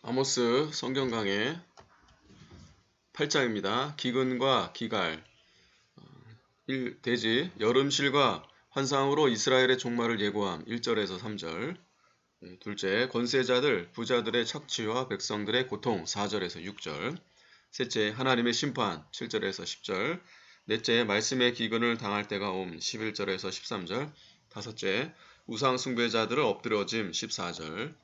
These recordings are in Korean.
아모스 성경 강해 8장입니다. 기근과 기갈 1대지 여름실과 환상으로 이스라엘의 종말을 예고함 1절에서 3절. 둘째, 권세자들 부자들의 착취와 백성들의 고통 4절에서 6절. 셋째, 하나님의 심판 7절에서 10절. 넷째, 말씀의 기근을 당할 때가 옴 11절에서 13절. 다섯째, 우상 숭배자들을 엎드려짐 14절.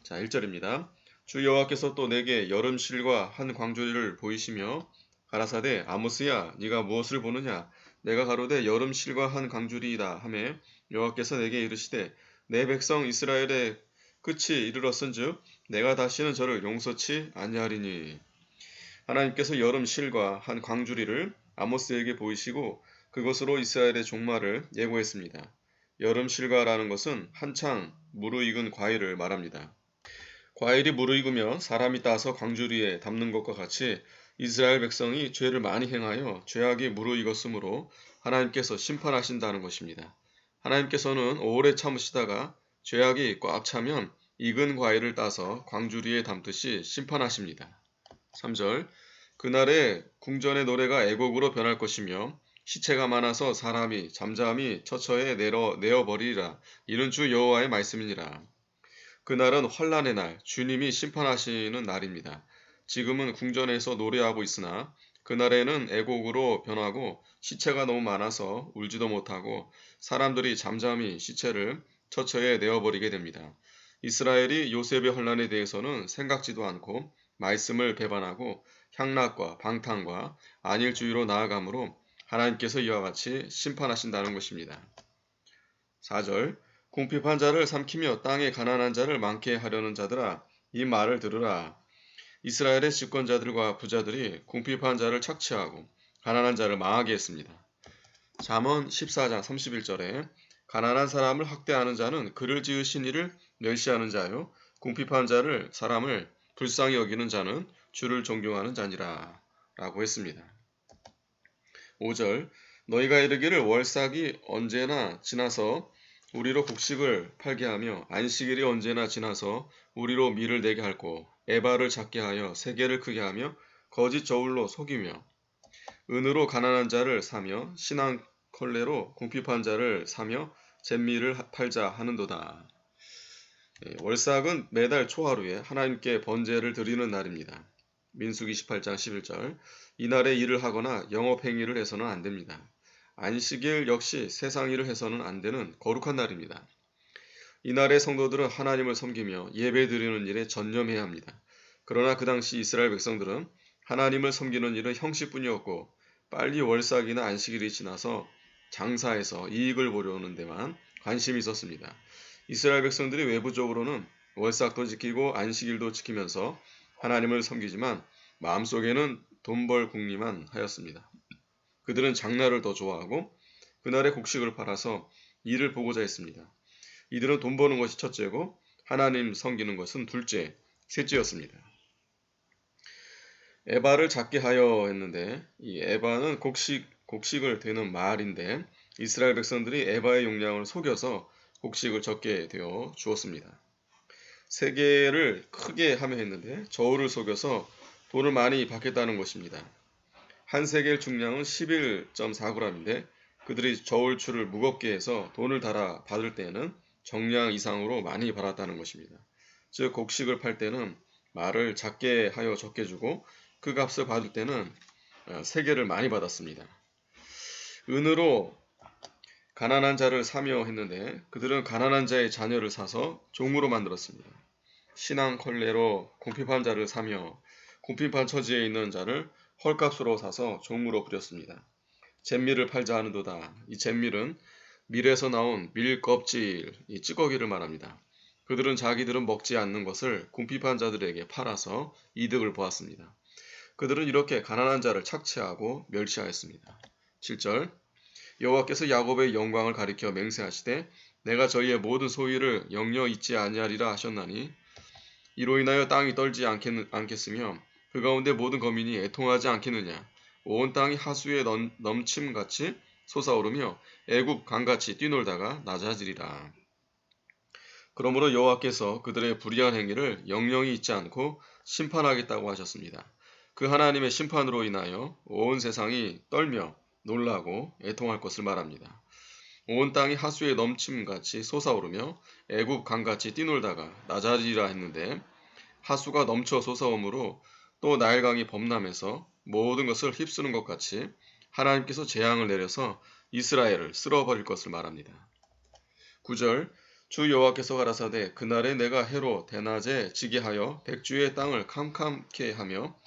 자, 1절입니다. 주 여호와께서 또 내게 여름실과 한 광주리를 보이시며 가라사대 아모스야 네가 무엇을 보느냐 내가 가로되 여름실과 한 광주리이다 하매 여호와께서 내게 이르시되 내 백성 이스라엘의 끝이 이르렀은즉 내가 다시는 저를 용서치 아니하리니. 하나님께서 여름실과 한 광주리를 아모스에게 보이시고 그것으로 이스라엘의 종말을 예고했습니다. 여름실과라는 것은 한창 무르익은 과일을 말합니다. 과일이 무르익으며 사람이 따서 광주리에 담는 것과 같이 이스라엘 백성이 죄를 많이 행하여 죄악이 무르익었으므로 하나님께서 심판하신다는 것입니다. 하나님께서는 오래 참으시다가 죄악이 꽉 차면 익은 과일을 따서 광주리에 담듯이 심판하십니다. 3절 그날에 궁전의 노래가 애곡으로 변할 것이며 시체가 많아서 사람이 잠잠히 처처에 내어버리리라. 이는 주 여호와의 말씀이니라. 그날은 환란의 날, 주님이 심판하시는 날입니다. 지금은 궁전에서 노래하고 있으나 그날에는 애곡으로 변하고 시체가 너무 많아서 울지도 못하고 사람들이 잠잠히 시체를 처처에 내어버리게 됩니다. 이스라엘이 요셉의 환란에 대해서는 생각지도 않고 말씀을 배반하고 향락과 방탕과 안일주의로 나아가므로 하나님께서 이와 같이 심판하신다는 것입니다. 4절 궁핍한 자를 삼키며 땅에 가난한 자를 많게 하려는 자들아 이 말을 들으라. 이스라엘의 집권자들과 부자들이 궁핍한 자를 착취하고 가난한 자를 망하게 했습니다. 잠언 14장 31절에 가난한 사람을 학대하는 자는 그를 지으신 이를 멸시하는 자요 궁핍한 사람을 불쌍히 여기는 자는 주를 존경하는 자니라 라고 했습니다. 5절 너희가 이르기를 월삭이 언제나 지나서 우리로 곡식을 팔게 하며 안식일이 언제나 지나서 우리로 밀을 내게 할고 에바를 작게 하여 세계를 크게 하며 거짓 저울로 속이며 은으로 가난한 자를 사며 신앙컬레로 궁핍한 자를 사며 잿미를 팔자 하는도다. 월삭은 매달 초하루에 하나님께 번제를 드리는 날입니다. 민수기 18장 11절 이날에 일을 하거나 영업행위를 해서는 안 됩니다. 안식일 역시 세상 일을 해서는 안 되는 거룩한 날입니다. 이날에 성도들은 하나님을 섬기며 예배 드리는 일에 전념해야 합니다. 그러나 그 당시 이스라엘 백성들은 하나님을 섬기는 일은 형식뿐이었고 빨리 월삭이나 안식일이 지나서 장사해서 이익을 보려는 데만 관심이 있었습니다. 이스라엘 백성들이 외부적으로는 월삭도 지키고 안식일도 지키면서 하나님을 섬기지만 마음속에는 돈벌 궁리만 하였습니다. 그들은 장날을 더 좋아하고 그날의 곡식을 팔아서 이를 보고자 했습니다. 이들은 돈 버는 것이 첫째고 하나님 섬기는 것은 둘째, 셋째였습니다. 에바를 작게 하여 했는데 이 에바는 곡식을 되는 말인데 이스라엘 백성들이 에바의 용량을 속여서 곡식을 적게 되어 주었습니다. 세계를 크게 하며 했는데 저울을 속여서 돈을 많이 받겠다는 것입니다. 한 세겔 중량은 11.4g인데 그들이 저울추를 무겁게 해서 돈을 달아 받을 때에는 정량 이상으로 많이 받았다는 것입니다. 즉 곡식을 팔 때는 말을 작게 하여 적게 주고 그 값을 받을 때는 세겔을 많이 받았습니다. 은으로 가난한 자를 사며 했는데 그들은 가난한 자의 자녀를 사서 종으로 만들었습니다. 신앙컬레로 궁핍한 자를 사며 궁핍한 처지에 있는 자를 헐값으로 사서 종으로 부렸습니다. 잿밀을 팔자 하는도다. 이 잿밀은 밀에서 나온 밀껍질, 이 찌꺼기를 말합니다. 그들은 자기들은 먹지 않는 것을 궁핍한 자들에게 팔아서 이득을 보았습니다. 그들은 이렇게 가난한 자를 착취하고 멸시하였습니다. 7절 여호와께서 야곱의 영광을 가리켜 맹세하시되 내가 저희의 모든 소유를 영영 잊지 아니하리라 하셨나니 이로 인하여 땅이 떨지 않겠으며 그 가운데 모든 거민이 애통하지 않겠느냐. 온 땅이 하수에 넘침같이 솟아오르며 애굽 강같이 뛰놀다가 낮아지리라. 그러므로 여호와께서 그들의 불의한 행위를 영영히 잊지 않고 심판하겠다고 하셨습니다. 그 하나님의 심판으로 인하여 온 세상이 떨며 놀라고 애통할 것을 말합니다. 온 땅이 하수에 넘침같이 솟아오르며 애굽 강같이 뛰놀다가 나자리라 했는데 하수가 넘쳐 솟아오므로 또 나일강이 범람해서 모든 것을 휩쓰는 것 같이 하나님께서 재앙을 내려서 이스라엘을 쓸어버릴 것을 말합니다. 9절 주 여호와께서 가라사대 그날에 내가 해로 대낮에 지게 하여 백주의 땅을 캄캄케 하며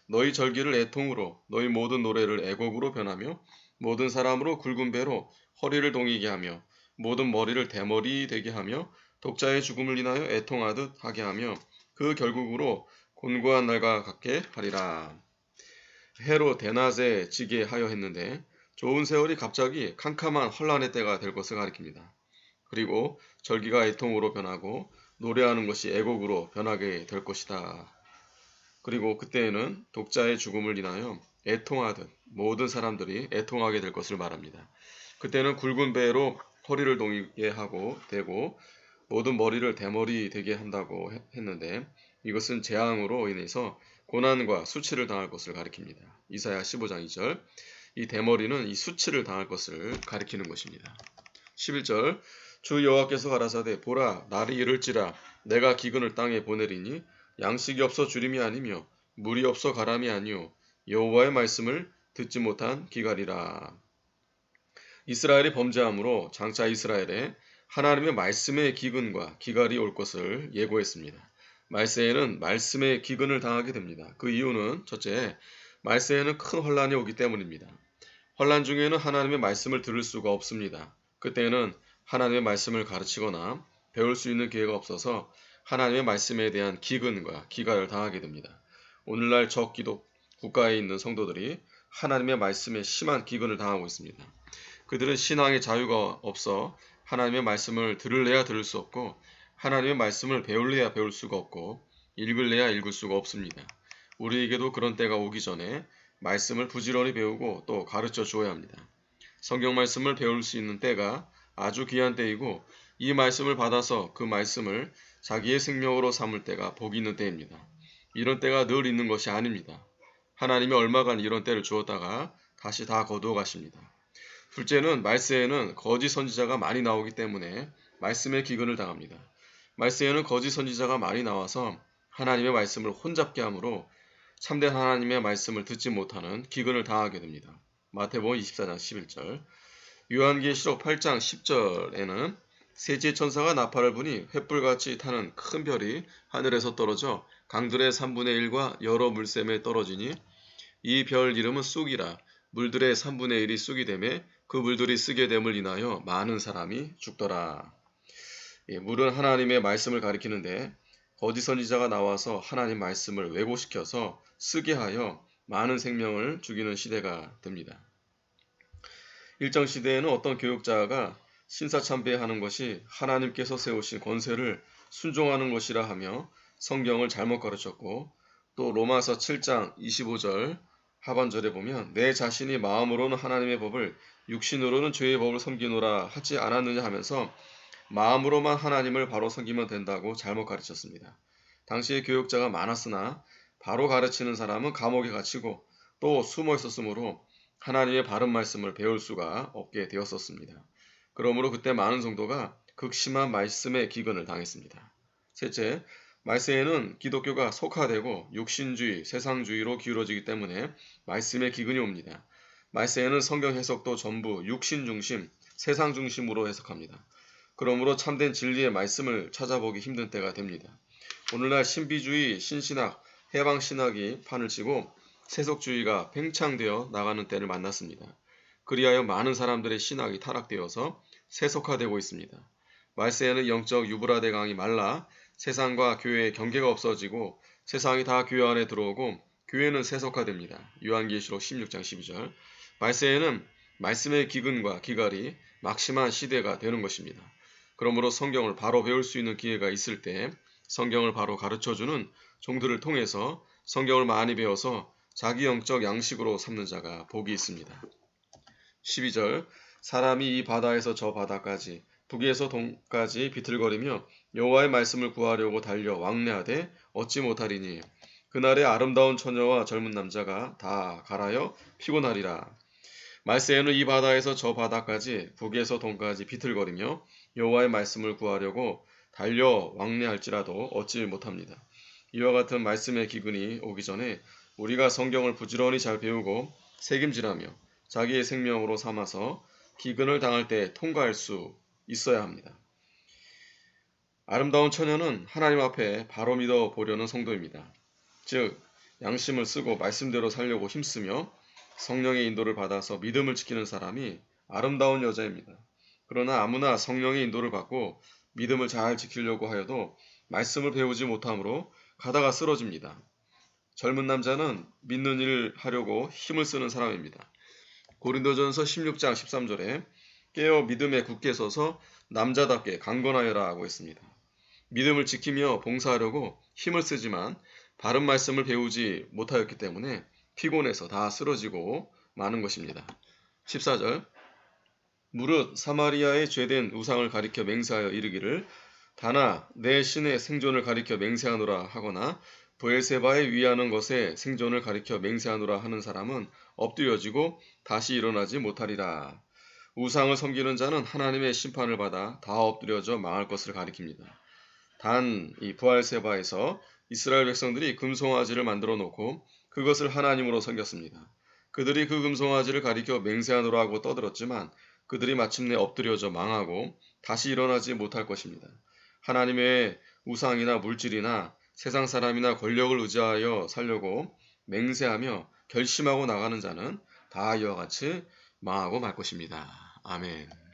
너희 절기를 애통으로 너희 모든 노래를 애곡으로 변하며 모든 사람으로 굵은 배로 허리를 동이게 하며 모든 머리를 대머리 되게 하며 독자의 죽음을 인하여 애통하듯 하게 하며 그 결국으로 곤고한 날과 같게 하리라. 해로 대낮에 지게 하여 했는데 좋은 세월이 갑자기 캄캄한 환란의 때가 될 것을 가리킵니다. 그리고 절기가 애통으로 변하고 노래하는 것이 애곡으로 변하게 될 것이다. 그리고 그때에는 독자의 죽음을 인하여 애통하듯 모든 사람들이 애통하게 될 것을 말합니다. 그때는 굵은 배로 허리를 동이게 하고 되고 모든 머리를 대머리 되게 한다고 했는데 이것은 재앙으로 인해서 고난과 수치를 당할 것을 가리킵니다. 이사야 15장 2절 이 대머리는 이 수치를 당할 것을 가리키는 것입니다. 11절 주 여호와께서 가라사대 보라 날이 이를지라 내가 기근을 땅에 보내리니 양식이 없어 주림이 아니며 물이 없어 가람이 아니요 여호와의 말씀을 듣지 못한 기갈이라. 이스라엘이 범죄함으로 장차 이스라엘에 하나님의 말씀의 기근과 기갈이 올 것을 예고했습니다. 말세에는 말씀의 기근을 당하게 됩니다. 그 이유는 첫째, 말세에는 큰 환란이 오기 때문입니다. 환란 중에는 하나님의 말씀을 들을 수가 없습니다. 그때는 하나님의 말씀을 가르치거나 배울 수 있는 기회가 없어서 하나님의 말씀에 대한 기근과 기갈을 당하게 됩니다. 오늘날 적기독 국가에 있는 성도들이 하나님의 말씀에 심한 기근을 당하고 있습니다. 그들은 신앙의 자유가 없어 하나님의 말씀을 들을래야 들을 수 없고 하나님의 말씀을 배울래야 배울 수가 없고 읽을래야 읽을 수가 없습니다. 우리에게도 그런 때가 오기 전에 말씀을 부지런히 배우고 또 가르쳐 주어야 합니다. 성경 말씀을 배울 수 있는 때가 아주 귀한 때이고 이 말씀을 받아서 그 말씀을 자기의 생명으로 삼을 때가 복이 있는 때입니다. 이런 때가 늘 있는 것이 아닙니다. 하나님이 얼마간 이런 때를 주었다가 다시 다 거두어 가십니다. 둘째는 말세에는 거짓 선지자가 많이 나오기 때문에 말씀의 기근을 당합니다. 말세에는 거짓 선지자가 많이 나와서 하나님의 말씀을 혼잡게 하므로 참된 하나님의 말씀을 듣지 못하는 기근을 당하게 됩니다. 마태복음 24장 11절 요한계시록 8장 10절에는 세지의 천사가 나팔을 부니 횃불같이 타는 큰 별이 하늘에서 떨어져 강들의 3분의 1과 여러 물샘에 떨어지니 이 별 이름은 쑥이라 물들의 3분의 1이 쑥이 되매 그 물들이 쓰게 됨을 인하여 많은 사람이 죽더라. 물은 하나님의 말씀을 가리키는데 거짓 선지자가 나와서 하나님 말씀을 왜곡시켜서 쓰게 하여 많은 생명을 죽이는 시대가 됩니다. 일정 시대에는 어떤 교육자가 신사참배하는 것이 하나님께서 세우신 권세를 순종하는 것이라 하며 성경을 잘못 가르쳤고 또 로마서 7장 25절 하반절에 보면 내 자신이 마음으로는 하나님의 법을 육신으로는 죄의 법을 섬기노라 하지 않았느냐 하면서 마음으로만 하나님을 바로 섬기면 된다고 잘못 가르쳤습니다. 당시에 교육자가 많았으나 바로 가르치는 사람은 감옥에 갇히고 또 숨어 있었으므로 하나님의 바른 말씀을 배울 수가 없게 되었었습니다. 그러므로 그때 많은 성도가 극심한 말씀의 기근을 당했습니다. 셋째, 말세에는 기독교가 속화되고 육신주의, 세상주의로 기울어지기 때문에 말씀의 기근이 옵니다. 말세에는 성경 해석도 전부 육신 중심, 세상 중심으로 해석합니다. 그러므로 참된 진리의 말씀을 찾아보기 힘든 때가 됩니다. 오늘날 신비주의, 신신학, 해방신학이 판을 치고 세속주의가 팽창되어 나가는 때를 만났습니다. 그리하여 많은 사람들의 신학이 타락되어서 세속화되고 있습니다. 말세에는 영적 유브라데 강이 말라 세상과 교회의 경계가 없어지고 세상이 다 교회 안에 들어오고 교회는 세속화됩니다. 요한계시록 16장 12절 말세에는 말씀의 기근과 기갈이 막심한 시대가 되는 것입니다. 그러므로 성경을 바로 배울 수 있는 기회가 있을 때 성경을 바로 가르쳐주는 종들을 통해서 성경을 많이 배워서 자기 영적 양식으로 삼는 자가 복이 있습니다. 12절 사람이 이 바다에서 저 바다까지 북에서 동까지 비틀거리며 여호와의 말씀을 구하려고 달려 왕래하되 얻지 못하리니 그날에 아름다운 처녀와 젊은 남자가 다 갈아여 피곤하리라. 말세에는 이 바다에서 저 바다까지 북에서 동까지 비틀거리며 여호와의 말씀을 구하려고 달려 왕래할지라도 얻지 못합니다. 이와 같은 말씀의 기근이 오기 전에 우리가 성경을 부지런히 잘 배우고 책임지라며 자기의 생명으로 삼아서 기근을 당할 때 통과할 수 있어야 합니다. 아름다운 처녀는 하나님 앞에 바로 믿어 보려는 성도입니다. 즉 양심을 쓰고 말씀대로 살려고 힘쓰며 성령의 인도를 받아서 믿음을 지키는 사람이 아름다운 여자입니다. 그러나 아무나 성령의 인도를 받고 믿음을 잘 지키려고 하여도 말씀을 배우지 못하므로 가다가 쓰러집니다. 젊은 남자는 믿는 일을 하려고 힘을 쓰는 사람입니다. 고린도전서 16장 13절에 깨어 믿음에 굳게 서서 남자답게 강건하여라 하고 있습니다. 믿음을 지키며 봉사하려고 힘을 쓰지만 바른 말씀을 배우지 못하였기 때문에 피곤해서 다 쓰러지고 마는 것입니다. 14절 무릇 사마리아의 죄된 우상을 가리켜 맹세하여 이르기를 다나 내 신의 생존을 가리켜 맹세하노라 하거나 브엘세바에 위하는 것에 생존을 가리켜 맹세하노라 하는 사람은 엎드려지고 다시 일어나지 못하리라. 우상을 섬기는 자는 하나님의 심판을 받아 다 엎드려져 망할 것을 가리킵니다. 단 이 브엘세바에서 이스라엘 백성들이 금송아지를 만들어 놓고 그것을 하나님으로 섬겼습니다. 그들이 그 금송아지를 가리켜 맹세하노라 하고 떠들었지만 그들이 마침내 엎드려져 망하고 다시 일어나지 못할 것입니다. 하나님의 우상이나 물질이나 세상 사람이나 권력을 의지하여 살려고 맹세하며 결심하고 나가는 자는 다 이와 같이 망하고 말 것입니다. 아멘.